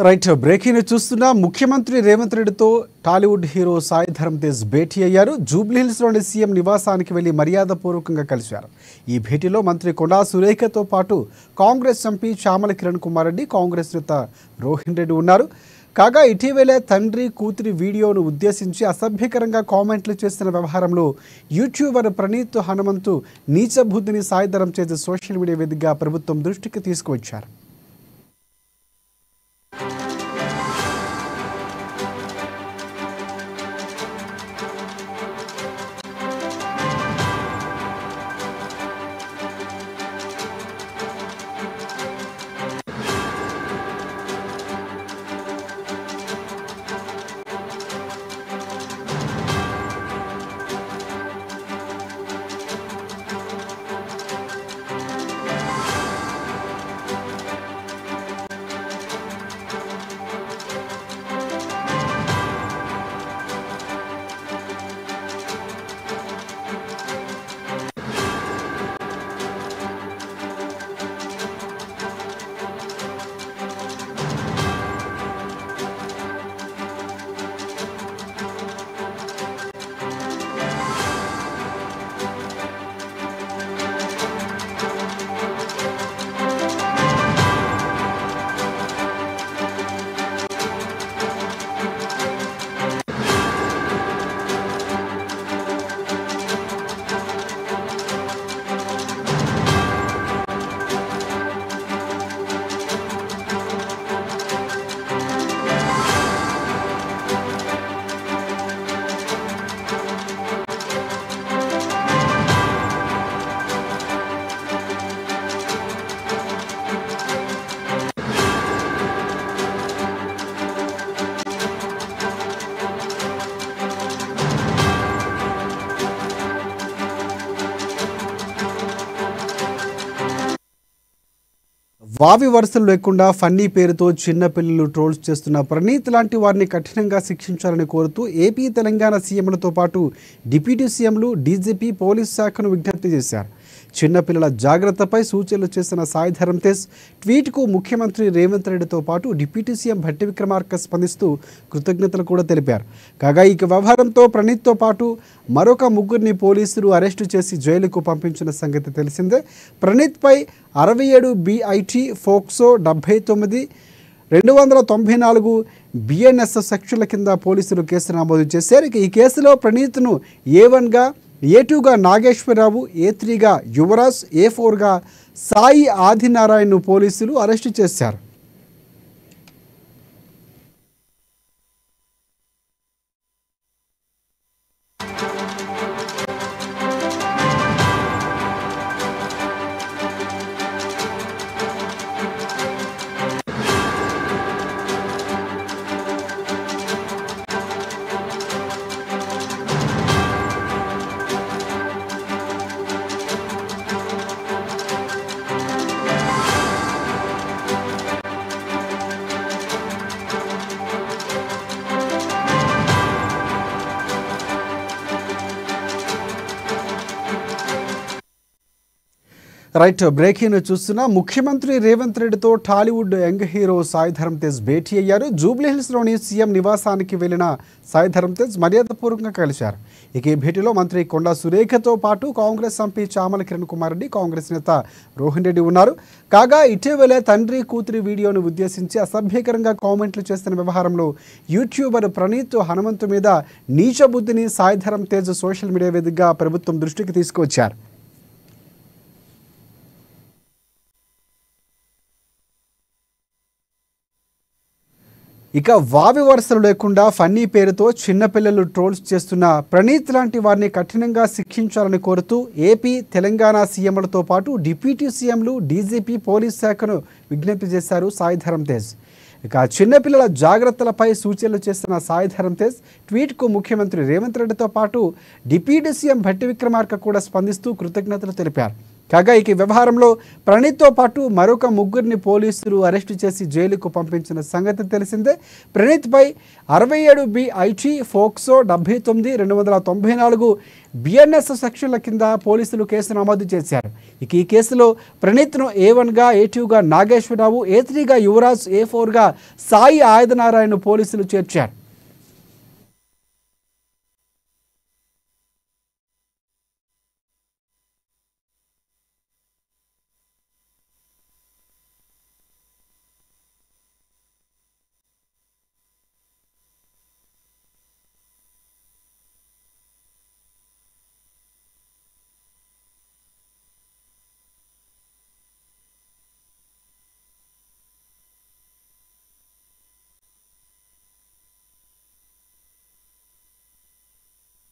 Right breaking చూస్తున్నా ముఖ్యమంత్రి రేవంత్ రెడ్డితో టాలీవుడ్ హీరో సాయి ధరమ్ తేజ్ భేటీ అయ్యారు. జూబ్లీహిల్స్లోని సీఎం నివాసానికి వెళ్లి మర్యాదపూర్వకంగా కలిశారు. ఈ భేటీలో మంత్రి కొండా సురేఖతో పాటు కాంగ్రెస్ ఎంపీ చామల కిరణ్ కుమార్ రెడ్డి, కాంగ్రెస్ నేత రోహిన్ రెడ్డి ఉన్నారు. కాగా ఇటీవలే తండ్రి కూతురి వీడియోను ఉద్దేశించి అసభ్యకరంగా కామెంట్లు చేస్తున్న వ్యవహారంలో యూట్యూబర్ ప్రణీత్ హనుమంతు నీచబుద్ధిని సాయి ధరమ్ తేజ్ సోషల్ మీడియా వేదికగా ప్రభుత్వం దృష్టికి తీసుకువచ్చారు. వావి వరుసలు లేకుండా ఫన్నీ పేరుతో చిన్న పిల్లలు ట్రోల్స్ చేస్తున్న ప్రణీత్ లాంటి వారిని కఠినంగా శిక్షించాలని కోరుతూ ఏపీ తెలంగాణ సీఎంలతో పాటు డిప్యూటీ సీఎంలు, డీజీపీ, పోలీస్ శాఖను విజ్ఞప్తి చేశారు. చిన్నపిల్లల జాగ్రత్తపై సూచనలు చేసిన సాయి ధరమ్ తేజ్ ట్వీట్కు ముఖ్యమంత్రి రేవంత్ రెడ్డితో పాటు డిప్యూటీ సీఎం భట్టి విక్రమార్క స్పందిస్తూ కృతజ్ఞతలు కూడా తెలిపారు. కాగా ఈ వ్యవహారంతో ప్రణీత్తో పాటు మరొక ముగ్గురిని పోలీసులు అరెస్టు చేసి జైలుకు పంపించిన సంగతి తెలిసిందే. ప్రణీత్పై 67 BIT, ఫోక్సో 79, 294 BNS సెక్షన్ల కింద పోలీసులు కేసు నమోదు చేశారు. ఈ కేసులో ప్రణీత్ను A1గా, A2గా నాగేశ్వరరావు, A3గా యువరాజ్, A4గా సాయి ఆదినారాయణను పోలీసులు అరెస్టు చేశారు. రైట్ బ్రేకింగ్ చూస్తున్నా ముఖ్యమంత్రి రేవంత్ రెడ్డితో టాలీవుడ్ యంగ్ హీరో సాయి ధరమ్ తేజ్ భేటీ అయ్యారు. జూబ్లీహిల్స్లోని సీఎం నివాసానికి వెళ్లిన సాయి ధరమ్ తేజ్ మర్యాదపూర్వకంగా కలిశారు. ఇక ఈ భేటీలో మంత్రి కొండా సురేఖతో పాటు కాంగ్రెస్ ఎంపీ చామల కిరణ్ కుమార్ రెడ్డి, కాంగ్రెస్ నేత రోహిన్ రెడ్డి ఉన్నారు. కాగా ఇటీవలే తండ్రి కూతురి వీడియోను ఉద్దేశించి అసభ్యకరంగా కామెంట్లు చేస్తున్న వ్యవహారంలో యూట్యూబర్ ప్రణీత్ హనుమంతు మీద నీచబుద్ధిని సాయి ధరమ్ తేజ్ సోషల్ మీడియా వేదికగా ప్రభుత్వం దృష్టికి తీసుకువచ్చారు. ఇక వావి వరుసలు లేకుండా ఫన్నీ పేరుతో చిన్నపిల్లలు ట్రోల్స్ చేస్తున్న ప్రణీత్ లాంటి వారిని కఠినంగా శిక్షించాలని కోరుతూ ఏపీ తెలంగాణ సీఎంలతో పాటు డిప్యూటీ సీఎంలు, డీజీపీ, పోలీస్ శాఖను విజ్ఞప్తి చేశారు సాయి ధరమ్ తేజ్. ఇక చిన్నపిల్లల జాగ్రత్తలపై సూచనలు చేస్తున్న సాయి ధరమ్ తేజ్ ట్వీట్కు ముఖ్యమంత్రి రేవంత్ రెడ్డితో పాటు డిప్యూటీ సీఎం భట్టి విక్రమార్క కూడా స్పందిస్తూ కృతజ్ఞతలు తెలిపారు. కాగా ఈ వ్యవహారంలో ప్రణీత్తో పాటు మరొక ముగ్గురిని పోలీసులు అరెస్టు చేసి జైలుకు పంపించిన సంగతి తెలిసిందే. ప్రణీత్పై 67 BIT, ఫోక్సో 79, 294 BNS సెక్షన్ల కింద పోలీసులు కేసు నమోదు చేశారు. ఇక ఈ కేసులో ప్రణీత్ను A1గా A2గా నాగేశ్వరరావు, A3గా యువరాజ్, A4గా సాయి ఆయుధనారాయణ పోలీసులు చేర్చారు.